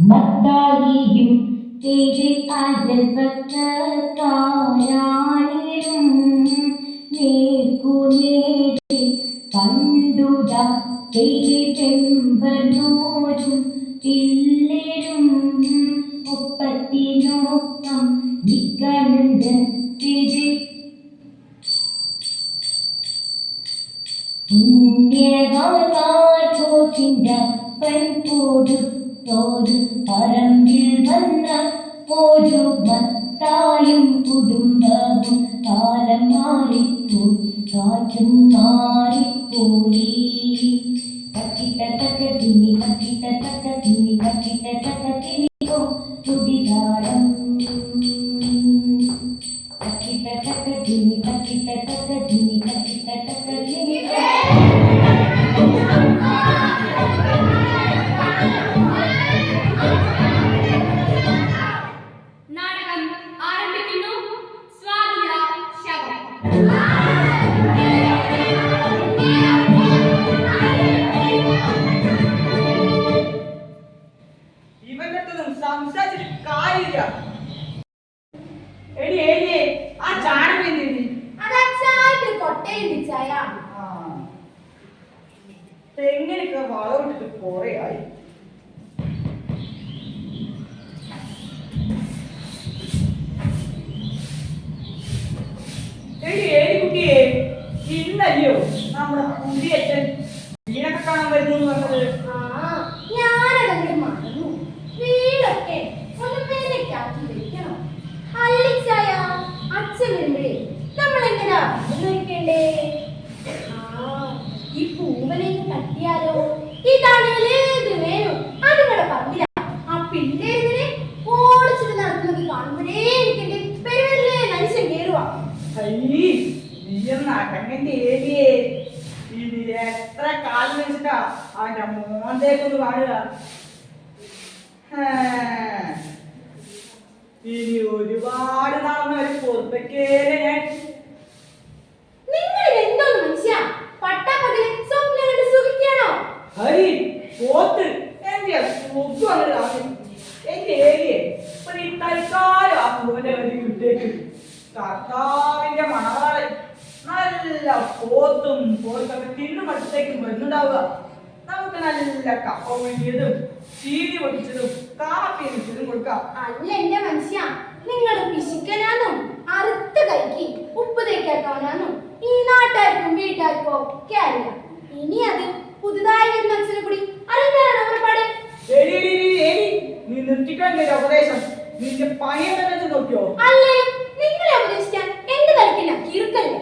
മത്തായിയും അയൽപക്കക്കാരാണിലും നേർക്കുനേരെ കണ്ടുട പെമ്പനോരും പിള്ളേരും ഒപ്പത്തിനൊപ്പം നിക്കണുണ്ട് പുണ്യവാനാർക്കോസിൻ്റപ്പൻ കൊടുത്തോരു പറമ്പിൽ വന്ന ഒരു മത്തായും കുടുംബവും കാലം മാറിപ്പോയി കാറ്റും മാറിപ്പോയി തക്കിട്ടത്തക്കത്തിനി തക്കിട്ടത്തക്കത്തിനി തക്കിട്ടത്തക്കത്തിനിയോ തുടിതാരം തക്കിട്ടത്തക്കത്തിനി തക്കിട്ടത്തക്കത്തിനി തക്കിട്ടത്തക്കത്തിനി നാടകം ആരംഭിക്കുന്നു. സ്വാതിര ശവം. ഇവന്റെ സംസാരിച്ചിട്ട് കാര്യമില്ല. എടി എടിയേ ആ ചാണകം തെങ്ങിനൊക്കെ വളമിട്ടിട്ട് കുറേ ആയി. എടി ഏടി കുട്ടിയെ ഇന്നല്ലയോ നമ്മുടെ പുതിയച്ഛൻ വീടൊക്കെ കാണാൻ വരുന്നു എന്ന് പറഞ്ഞത്? ഞാനതങ്ങ് മറന്നു. വീടൊക്കെ ഒന്ന് പേരക്കാക്കി വെക്കണം. അല്ലിച്ചായ അച്ഛൻ വരുമ്പോഴേ നമ്മൾ എങ്ങനെയാ നോക്കണ്ടേ? ഈ പൂവലേക്ക് കട്ടിയാലോ? ഇതാണെങ്കിൽ ഏത് വേണം അതുകൂടെ പറഞ്ഞില്ല. ആ പിള്ളേരിങ്ങനെ ഓടിച്ചിട്ട് നടക്കുന്നത് കാണുമ്പോഴേ എനിക്ക് പെരുവല്ലേ മനുഷ്യൻ കയറുവാ. നീയെന്നാക്കങ്ങന്റെ ഏരിയേ ഇനി എത്ര കാലം വെച്ചിട്ടാ അവന്റെ മോന്തേക്കൊന്ന് കാണുക. ഇനി ഒരുപാട് നാളെ വരെ പുറത്തേക്കേലെ ഞാൻ. നിങ്ങൾ എന്തോന്ന് മനുഷ്യ പട്ടാപ്പകലെ സ്വപ്നം കണ്ട് സുഖിക്കാണോ? ഹരി പോത്ത് എന്റെ സുഖം എന്റെ ഏരിയേ ഈ തൽക്കാലം ആ പൂവന്റെ വരി വിട്ടേക്ക്. കർത്താവിന്റെ മണവാളൻ നല്ല പോത്തും പോത്തൊക്കെ തിന്നുമടുത്തേക്കും വരുന്നുണ്ടാവുക. നമുക്ക് നല്ല കപ്പ വേണ്ടിയതും ചീനി പൊടിച്ചതും കാപ്പി വെച്ചതും കൊടുക്കാം. അല്ല എന്റെ മനുഷ്യ നിങ്ങൾ പിശുക്കനാന്നും അറുത്ത കൈക്ക് ഉപ്പ് തേക്കാത്തവനാന്നും ഈ നാട്ടാർക്കും വീട്ടാർക്കും ഒക്കെ അറിയാം. ഇനി അത് പുതുതായി വരുന്ന അച്ഛനെ കൂടി അറിയാനാണ് പുറപ്പാട്. നീ നിർത്തിക്കാൻ ഉപദേശം നിന്റെ പണി എന്താ നോക്കിയോ? അല്ലേ നിങ്ങളെ ഉപദേശിക്കാൻ എന്റെ തലക്കില്ല കീർക്കല്ലേ.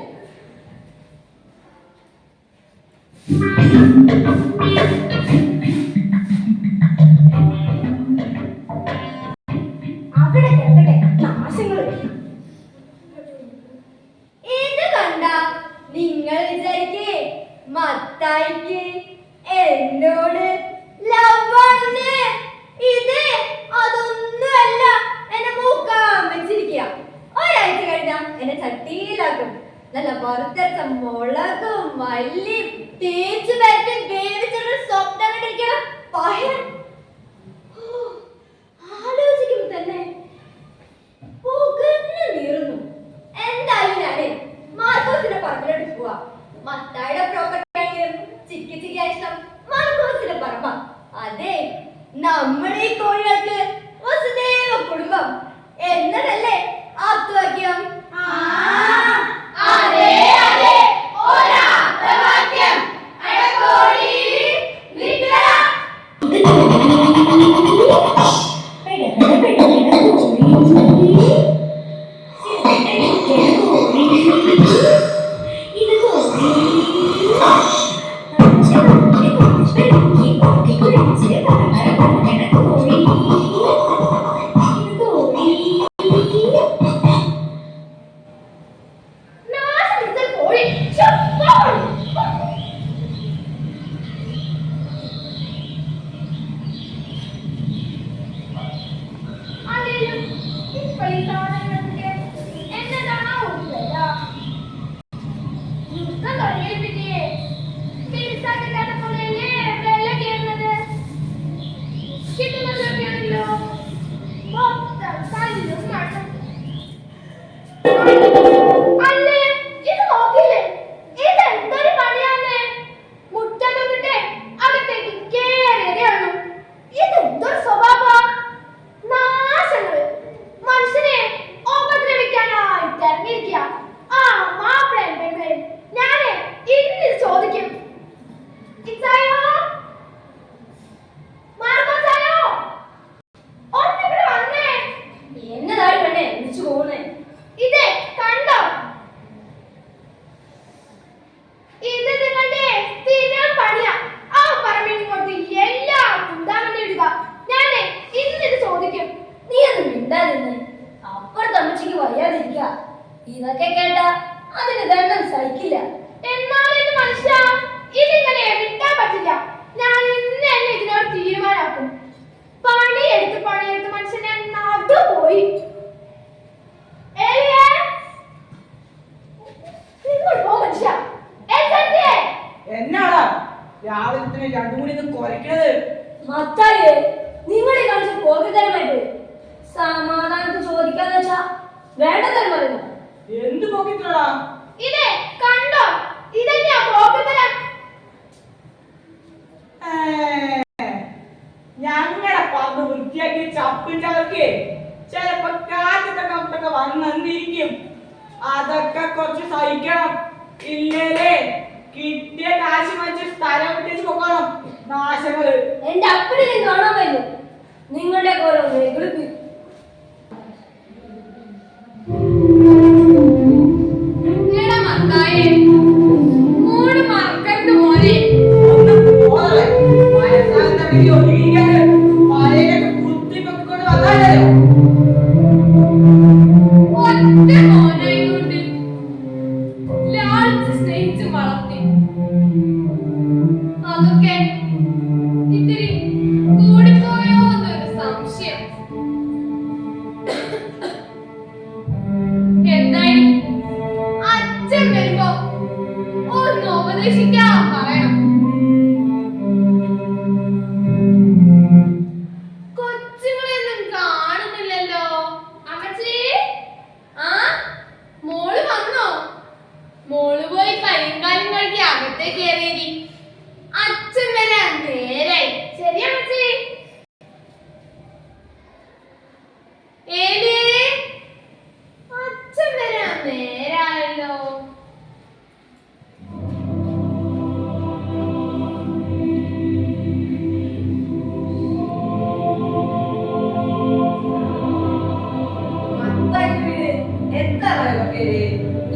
അവിടെ കേൾക്കട്ടെ നാശങ്ങള്. ഇത് കണ്ട നിങ്ങൾ വിചാരിക്കേ മത്തായിക്ക് എന്നോട് ലവാണെന്ന്? ഇത് അതൊന്നുമല്ല. എന്നെ മൂക്കാൻ വെച്ചിരിക്കുക. ഒരാഴ്ച കഴിഞ്ഞാ എന്നെ ചട്ടിയിലാക്കും. നല്ല വറുത്തരച്ച മുളകും മല്ലിയും തേച്ച് പരത്തി വേവിച്ചിട്ട് സ്വപ്നം കണ്ടിരിക്കണം. ആലോചിക്കുമ്പോ തന്നെ പുകഞ്ഞു നീറുന്നു. എന്തായാലും ഞാനേ മാർക്കോസിന്റെ പറമ്പിലോട്ട് പോവാ. മത്തായിയുടെ പ്രോപ്പർട്ടി ചിക്കി ചിക്കിയ ഇഷ്ടം മാർക്കോസിന്റെ പറമ്പ. അതെ നമ്മുടെ ഈ കോഴികൾക്ക് വസുദേവ കുടുംബം എന്നതല്ലേ ആപ്തവാക്യം? അതെ അതെ ഒരാപ്തവാക്യം. അതിന് ദണ്ഡം സഹിക്കില്ല. എന്നാലും മനുഷ്യ ഇതിങ്ങനെ വിട്ടാൻ പറ്റില്ല. ഞാൻ ഇന്ന് തന്നെ ഇതിനോട് തീരുമാനമാക്കും. പണിയെടുത്ത് മനുഷ്യനെ നടുപോയി. നിങ്ങൾ പോ മനുഷ്യ. എന്നാടാ രാവിലെ രണ്ടും കൂടി കുറയ്ക്കണത്? മത്തായി, നിങ്ങളെ കാണിച്ച് പോകത്തരമായി പോയി. സമാധാനത്ത് ചോദിക്കാന്ന് വെച്ചാ വേണ്ടതരം പറയുന്നു. എന്ത് പോക്കിത്തരടാ? ഇതേ കണ്ടോ, ഇതന്നെയാ പോകത്തരം. ഞങ്ങളെ പറന്ന് വൃത്തിയാക്കി ചപ്പും ചവർക്ക് ചിലപ്പോ കാറ്റൊക്കെ കപ്പൊക്കെ വന്നിരിക്കും. അതൊക്കെ കുറച്ച് സഹിക്കണം. ഇല്ലേ കിട്ടിയ കാശ് വെച്ച് സ്ഥലം വിട്ടേച്ച് പോക്കണം. നാശങ്ങള് എന്റെ അപ്പനെ ഞാൻ കാണാൻ വരുന്നു. നിങ്ങളുടെ ഓരോ വെളുപ്പി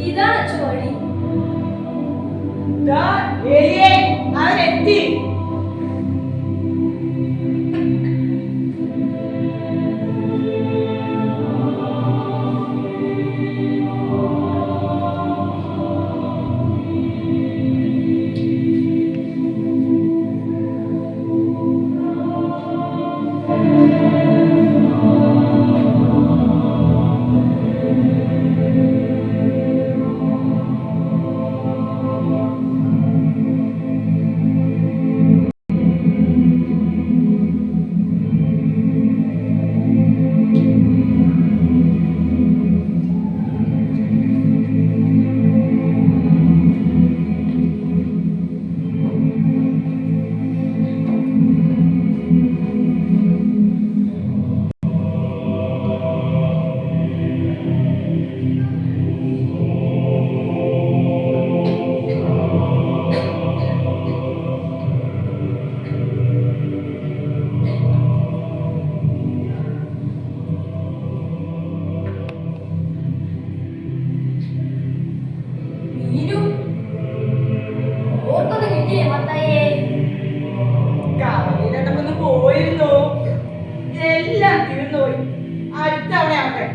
ഇതാണ് ചുവടി. അവരെത്തി. പോയിരുന്നു. എല്ലാം തീർന്നുപോയി. അടുത്ത അവിടെ ആവട്ടെ.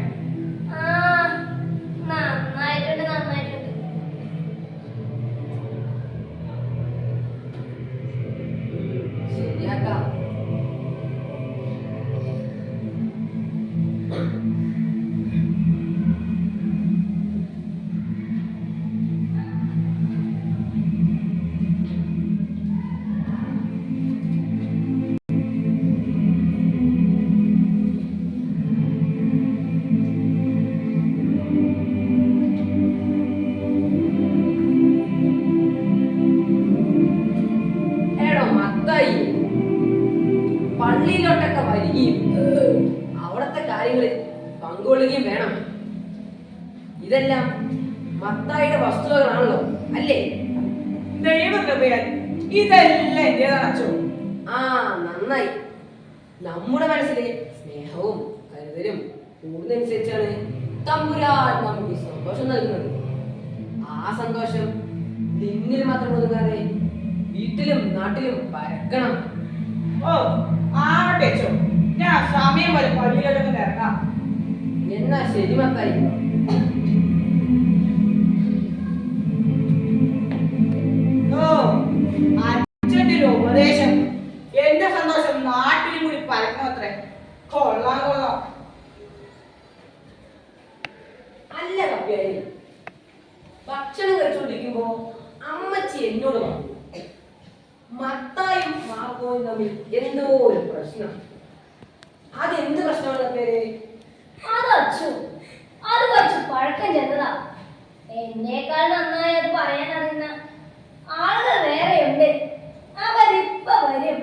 ശരിയാക്കാം. പള്ളിയിലോട്ടൊക്കെ വരികയും അവിടത്തെ കാര്യങ്ങളിൽ പങ്കുകൊള്ളുകയും വേണം. ഇതെല്ലാം മത്തായിയുടെ വസ്തുതകളാണല്ലോ, അല്ലേ? ദൈവകൃപയാൽ ഇതെല്ലാം എന്റേതാണ് അച്ഛൻ. നന്നായി. നമ്മുടെ മനസ്സിലെ സ്നേഹവും കരുതലും കൂടുന്നതനുസരിച്ചാണ് തമ്പുരാൻ നമുക്ക് സന്തോഷം നൽകുന്നത്. ആ സന്തോഷം നിന്നിൽ മാത്രം ഒതുങ്ങാതെ വീട്ടിലും നാട്ടിലും പരക്കണം. ഓ ആവട്ടെ അച്ഛൻ. ഞാൻ സമയം വരെ പള്ളിയിലോട്ടൊക്കെ ഇറങ്ങാം. എന്നാ ശരി മത്തായി. ഭക്ഷണം കഴിച്ചുകൊണ്ടിരിക്കുമ്പോ അമ്മച്ചി എന്നോട് പറഞ്ഞു മത്തായും മാർക്കോയും തമ്മിൽ എന്തോ ഒരു പ്രശ്നം. അതെന്ത് പ്രശ്നമാണ് പേര്? അത് അച്ചു, അത് കുറച്ച് പഴക്കം ചെന്നതാ. എന്നേക്കാൾ നന്നായി അത് പറയാൻ അറിയുന്ന ആളുകൾ വേറെയുണ്ട്. അവരിപ്പ വരും.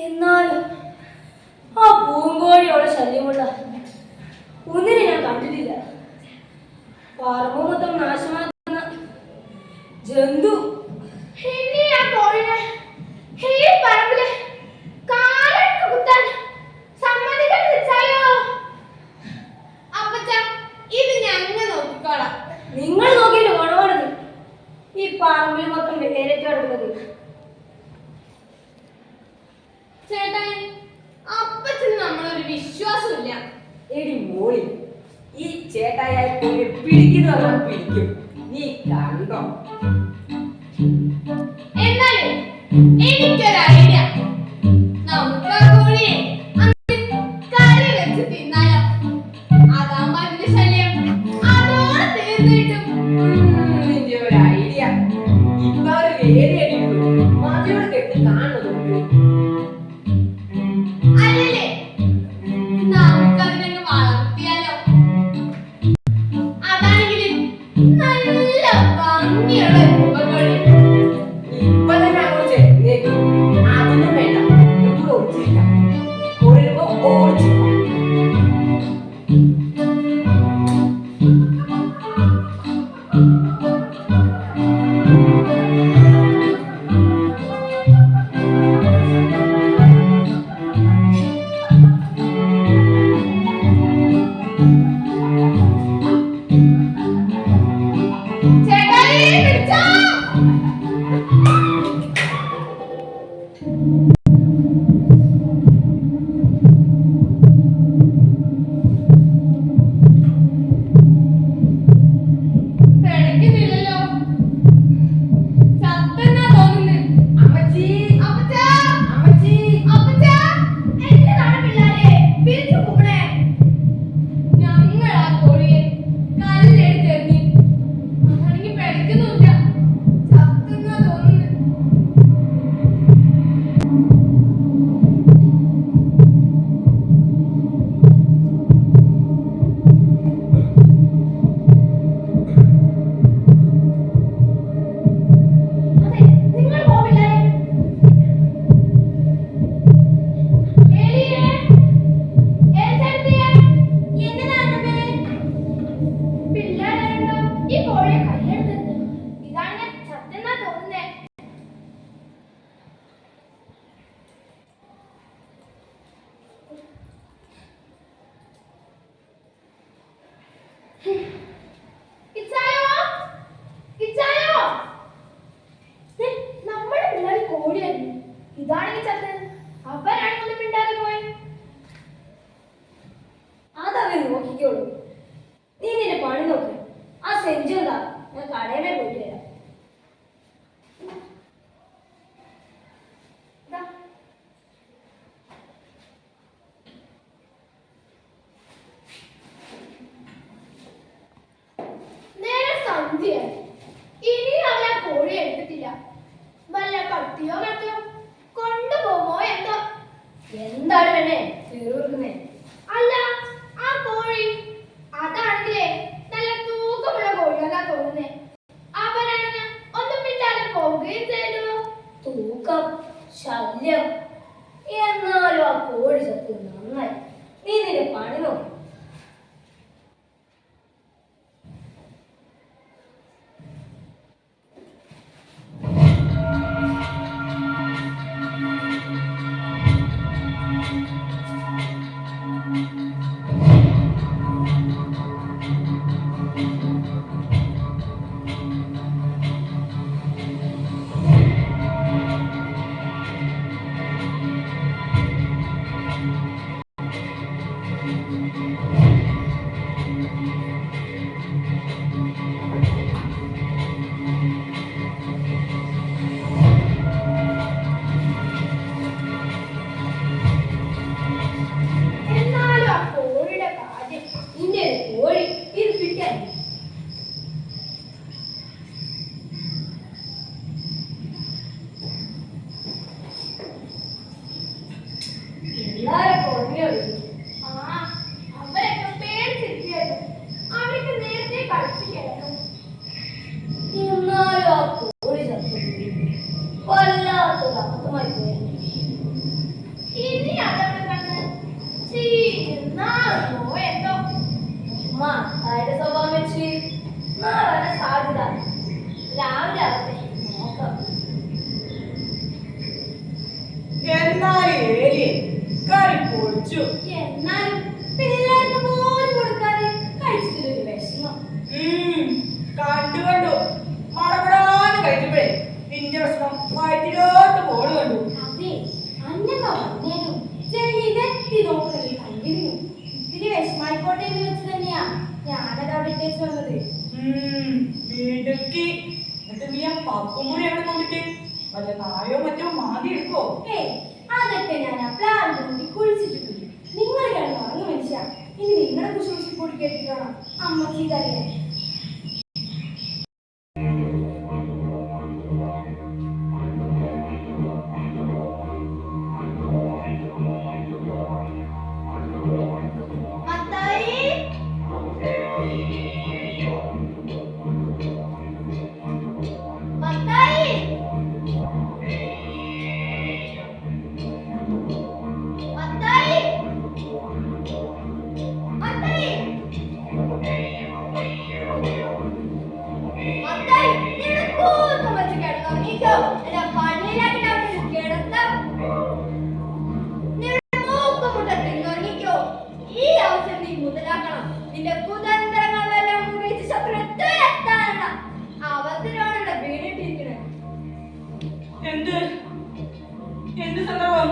എന്നാലും ആ പൂങ്കോഴിയോടെ ശല്യമുള്ള ഒന്നിനെ ഞാൻ കണ്ടിട്ടില്ല. പറമ്പ് മൊത്തം നാശമാക്കുന്ന ജന്തു. നിങ്ങൾ നോക്കിയിട്ട് ഗുണമാണത് ഈ പറമ്പിൽ മൊത്തം വേരറ്റ് കിടക്കുന്നത്. ചേട്ടായി, അപ്പച്ചന് നമ്മളൊരു വിശ്വാസമില്ല. എടി മോളി, ഈ ചേട്ടായി പിടിക്കുന്നവരെ പിടിക്കും, നീ കണ്ടോ? എന്നാലും എനിക്കൊരു ഐഡിയ. നമുക്ക് ആ കോഴിയെ കറി വെച്ച് തിന്നാലോ? അതാകുമ്പോ അതിന്റെ ശല്യം അതോടെ തീർന്നു കിട്ടും. നിന്റെ ഒരു ഐഡിയ. ഇപ്പൊ ഒരു വേലയടി മതിയോട് കെട്ടി കാണുന്നുണ്ട്. അല്ലേ, നമുക്കതിനങ്ങ് വളർത്തിയാലോ? അതാണെങ്കിൽ നല്ല ഭംഗിയുള്ള രൂപങ്ങളിൽ കഴിച്ചു. എന്നാലും പിള്ളേർക്ക് പോലും കൊടുക്കാതെ കഴിച്ചിട്ടൊരു വിഷമം. കണ്ടു മടപടാന്ന് കഴിച്ചപ്പോഴേ നിന്റെ വിഷമം വയറ്റിലോട്ട് പോണ് കണ്ടു. അതെ, അന്നമ്മ വന്നേനും ചെറിയതെത്തി നോക്കുന്നത് കണ്ടിരുന്നു. ഇത്തിരി വിഷമായിക്കോട്ടെ എന്ന് വെച്ച് തന്നെയാ ഞാനത് അവിടെ ഇട്ടേച്ച് വന്നത്. വീടുക്കി എന്നിട്ട് നീ ആ പപ്പും കൂടി അവിടെ കൊണ്ടിട്ട് വല്ല നായോ മറ്റോ മാതി എടുക്കോ? അതൊക്കെ ഞാൻ ആ പ്ലാൻ കൂട്ടി കുഴിച്ചിട്ടിട്ടുണ്ട്. നിങ്ങൾ കിടന്നു ഉറങ്ങു മനുഷ്യ. ഇനി നിങ്ങളെ കുശുശി പൊടി കേട്ടിട്ടാണ് അമ്മച്ചി തരിക. നിന്റെ കുതന്ത്രങ്ങളെല്ലാം ഉപയോഗിച്ച് ശത്രു എത്താനുള്ള അവസരമാണ് ഇവിടെ വീണിട്ടിരിക്കുന്നത്. എന്ത് സന്ദർഭം?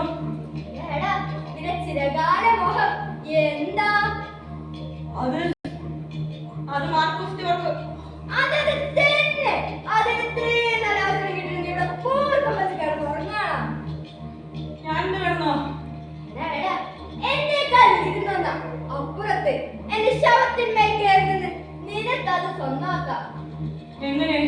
എടാ, നിന്റെ ചിരകാല മോഹം എന്താ? അത് മാർക്കോസ് വർക്ക്. അതിന് തന്നെ നല്ല അവസരം കിട്ടിയിട്ട് ഇവിടെ പൂർക്കം വെച്ച് കിടന്നുറങ്ങാം. ഞാൻ കിടന്നോ? എന്നേക്കാൾ ഇരിക്കുന്ന അപ്പുറത്ത് എന്റെ ശവത്തിന്മേൽ കയറി നിന്ന് നിനക്കത് സ്വന്തമാക്കാം. എങ്ങനെ?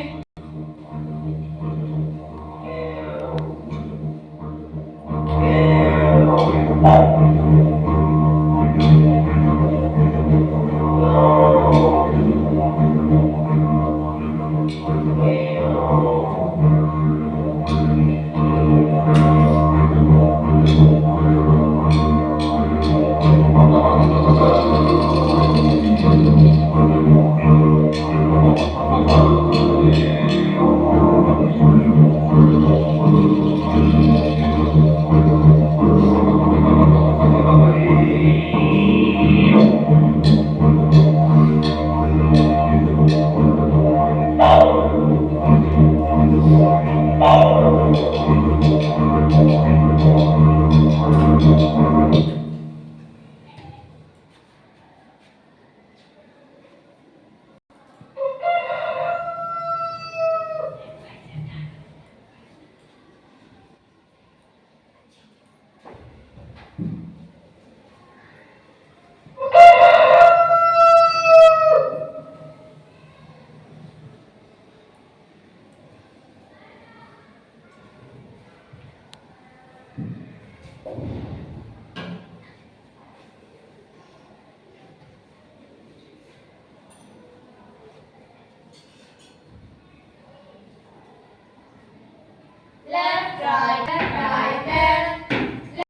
Left, right, left, right, left.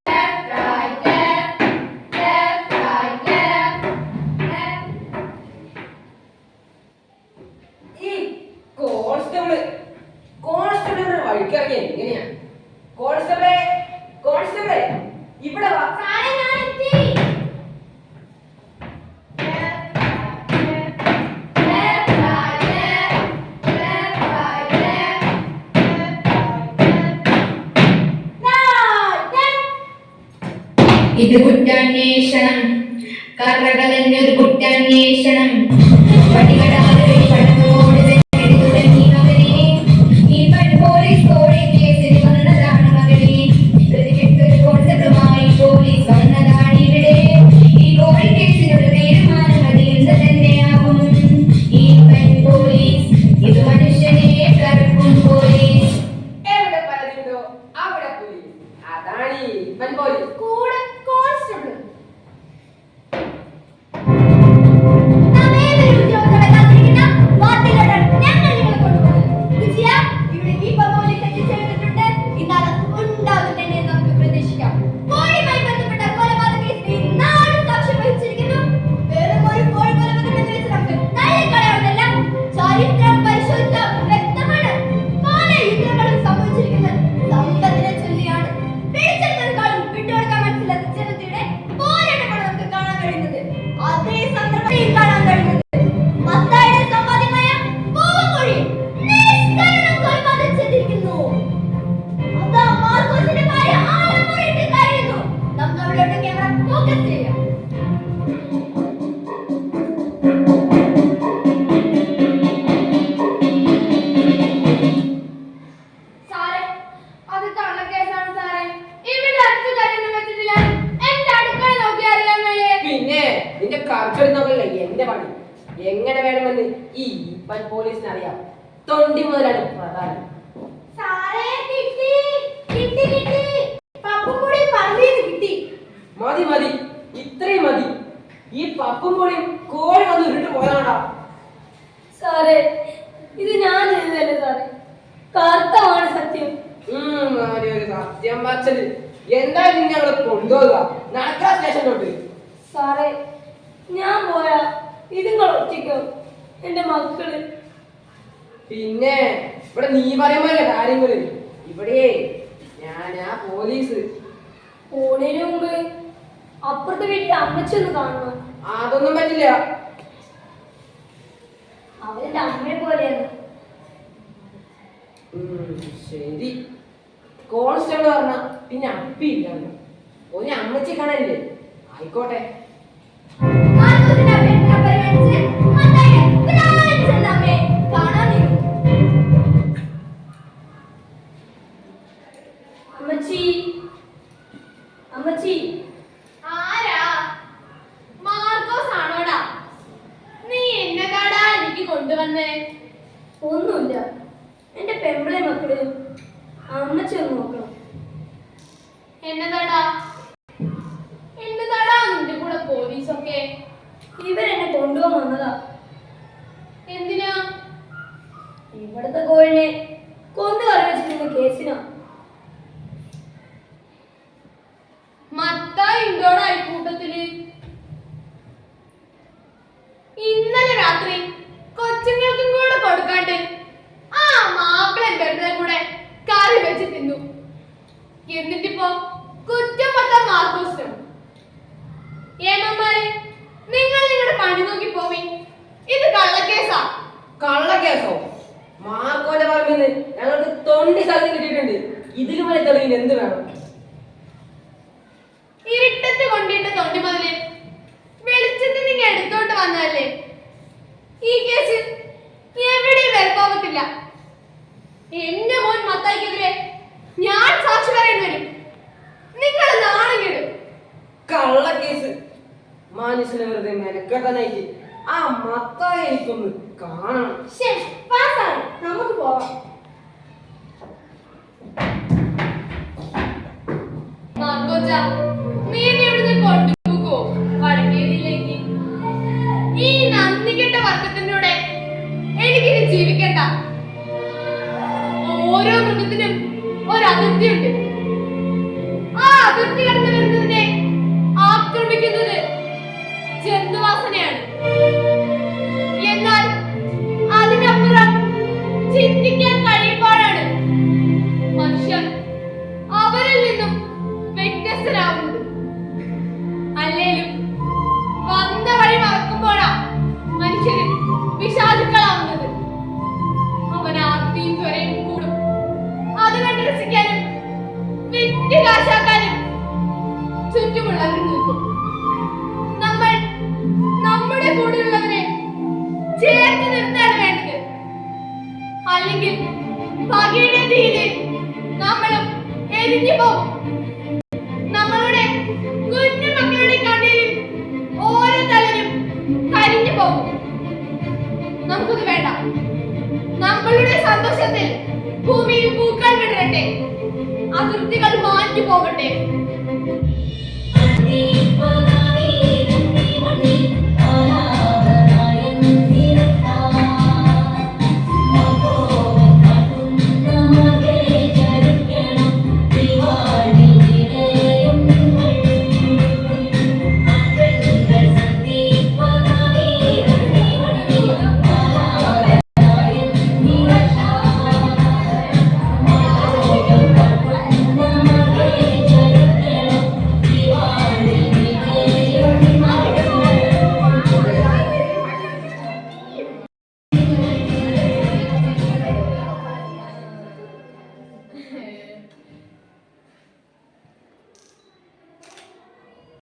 Left, right, left. Left, right, left. Left. ഈ കോൺസ്റ്റബിൾ വഴിക്കിറങ്ങി എങ്ങനെയാ? കോൺസ്റ്റബിളെ ഇവിടെ വാ. സാറേ, ഞാൻ എത്തി. Left, right, left. Left, right, left. ഇത് കുറ്റാന്വേഷണം, കറകളഞ്ഞൊരു കുറ്റാന്വേഷണം. പടികടാതെ പടമോട് തുടങ്ങി മകനെ, ഈ പോലീസ് കോഴി കേസിൽ വന്നതാണ് മകനെ. പ്രതിക്കെട്ടൊരു കോൺസെപ്റ്റുമായി പോലീസ് വന്നതാണ് ഇവിടെ. ഈ കോഴി കേസിനൊരു തീരുമാനം അത് എന്ത് തന്നെയാകും. ഈ പോലീസ് ഇത് മനുഷ്യനെ കറക്കും പോലീസ്. എവിടെ പലതുണ്ടോ അവിടെ പോലീസ്. അതാണ് ഈ പോലീസ്. കൂടെ കോൺസ്റ്റബിൾ. നമ്മേതൊരു ഉദ്യോഗസ്ഥരെ കാത്തിരിക്കുന്നു. പോലീസിന് അറിയാം. തൊണ്ടി മുതലാണ് പ്രധാനം. സാറേ കിട്ടി കിട്ടി കിട്ടി പപ്പും കൂടി പറമ്പിന്ന് കിട്ടി. മതി മതി, ഇത്രയും മതി. ഈ പപ്പും പൊടിയും കോഴി വന്ന് ഉരുട്ട് പോയതാണ്ടാ. സാറേ ഇത് ഞാൻ ചെയ്തതല്ലേ സാറേ, കർത്തമാണ് സത്യം. ഒരു സത്യം പറച്ചത്. എന്തായാലും ഞങ്ങള് കൊണ്ടുപോകുക, നടക്കാൻ സ്റ്റേഷനിലോട്ട്. സാറേ ഞാൻ പോയാ ഇതുങ്ങൾ ഒറ്റയ്ക്കോ എന്റെ മക്കള്? പിന്നെ ഇവിടെ നീ പറയുമ്പോഴല്ലേ കാര്യങ്ങള്. ഇവിടെ ഞാനാ പോലീസ്. പോണേന് മുമ്പ് അപ്പുറത്തെ വീട്ടിൽ അമ്മച്ചൊന്ന് കാണണം. അതൊന്നും പറ്റില്ല. അവരെന്റെ അമ്മയെ പോലെയാണ്. ശരി, കോൺസ്റ്റബിൾ പറഞ്ഞ പിന്നെ അപ്പിയില്ല. ഒരു അമ്മച്ചി കാണാനില്ലേ? ആയിക്കോട്ടെ. മാർക്കോസിന്റെ അമ്മയെ പരിഗണിച്ച് മത്തായി ഫ്രാൻസിന്റെ അമ്മയെ കാണാൻ നിന്നു. അമ്മച്ചി അമ്മച്ചി. ആരാ? മാർക്കോസ് ആണോടാ? നീ എന്നതാടാ എനിക്ക് കൊണ്ടുവന്നേ? ഒന്നുമില്ല, എന്റെ പെമ്പിളെ മക്കള് അമ്മച്ചി ഒന്ന് നോക്കണം. എന്നതാടാ എന്നതാടാ നിന്റെ കൂടെ പോലീസൊക്കെ? ഇവരെന്നെ കൊണ്ടുപോകാൻ വന്നതാ. എന്തിനാ? ഇവിടുത്തെ കോഴിനെ കൊന്നു കറി വെച്ചിരുന്ന കേസിനാ. മത്തായി ഉണ്ടോടാ ഈ കൂട്ടത്തില്? ഇന്നലെ രാത്രി കൊച്ചുങ്ങൾക്കും കൂടെ കൊടുക്കാണ്ട് ആ മാപ്പിളൻ പെണ്ണെ കൂടെ കറി വെച്ച് തിന്നു. എന്നിട്ടിപ്പോ കുറ്റം പറ്റാൻ മാർക്കോസിനും. ഏമാരെ നിങ്ങൾ നിങ്ങളുടെ പണി നോക്കി പോവി. ഇത് കള്ളക്കേസാ. കള്ളക്കേസോ? മാർക്കോന്റെ പറമ്പിന്ന് ഞങ്ങൾക്ക് തൊണ്ടി സ്ഥലത്ത് കിട്ടിയിട്ടുണ്ട്. ഇതിലും വലിയ തെളിവിന് എന്ത് വേണം? ഇരുട്ടത്ത് കൊണ്ടിട്ട തൊണ്ടി മുതല് വെളിച്ചത്തിൽ നിങ്ങൾ എടുത്തോണ്ട് വന്നതല്ലേ? ഈ കേസ് എവിടെയും വരപ്പോകത്തില്ല. എന്റെ മോൻ മത്തായിക്കെതിരെ ഞാൻ സാക്ഷി പറയേണ്ടി വരും. നിങ്ങൾ നാണം കെടും. കള്ളക്കേസ്. മനുഷ്യനെ വെറുതെ മെനക്കെട്ടാനായിട്ട് ആ മത്തായി എനിക്കൊന്ന് കാണണം. ശരി, പാസ്സായി, നമുക്ക് പോവാം. മാർക്കോച്ച, നീ എന്നെ ഇവിടുന്ന് കൊണ്ടുപോകോ വടക്കേതിലേക്ക്? ഈ നന്ദികെട്ട വർഗത്തിന്റെ കൂടെ എനിക്കിനി ജീവിക്കണ്ട. ഓരോ മൃഗത്തിനും ഒരതിർത്തിയുണ്ട്. ആ അതിർത്തി കടന്നു വരുന്നതിനെ ആക്രമിക്കുന്നത് ജന്തുവാസനയാണ്. എന്നാൽ അതിനപ്പുറം ചിന്തിക്കാൻ കഴിയുമ്പോഴാണ് മനുഷ്യൻ അവരിൽ നിന്നും വ്യത്യസ്തരാകുന്നത്. അല്ലേലും വന്ന വഴി മറക്കുമ്പോഴാ മനുഷ്യന് വിഷാദുക്കളാവുന്നത്. അവൻ ആർത്തിയും ത്വരയും കൂടും. അത് കണ്ട് രസിക്കാനും വിറ്റ് കാശാക്കാനും ചുറ്റുമുള്ളവർ നിൽക്കും. നമ്മൾ നമ്മുടെ കൂടെയുള്ളവരെ ചേർത്ത് നിർത്താൻ വേണ്ടത്. അല്ലെങ്കിൽ പകയുടെ തീയിൽ നമ്മളും എരിഞ്ഞു പോകും. നമ്മളുടെ കുഞ്ഞു മക്കളുടെ കണ്ണീരിൽ ഓരോ തലനും കരിഞ്ഞു പോകും. നമുക്കത് വേണ്ട. നമ്മളുടെ സന്തോഷത്തിൽ ഭൂമിയിൽ പൂക്കൾ വിടരട്ടെ. അതിർത്തികൾ മാഞ്ഞു പോകട്ടെ.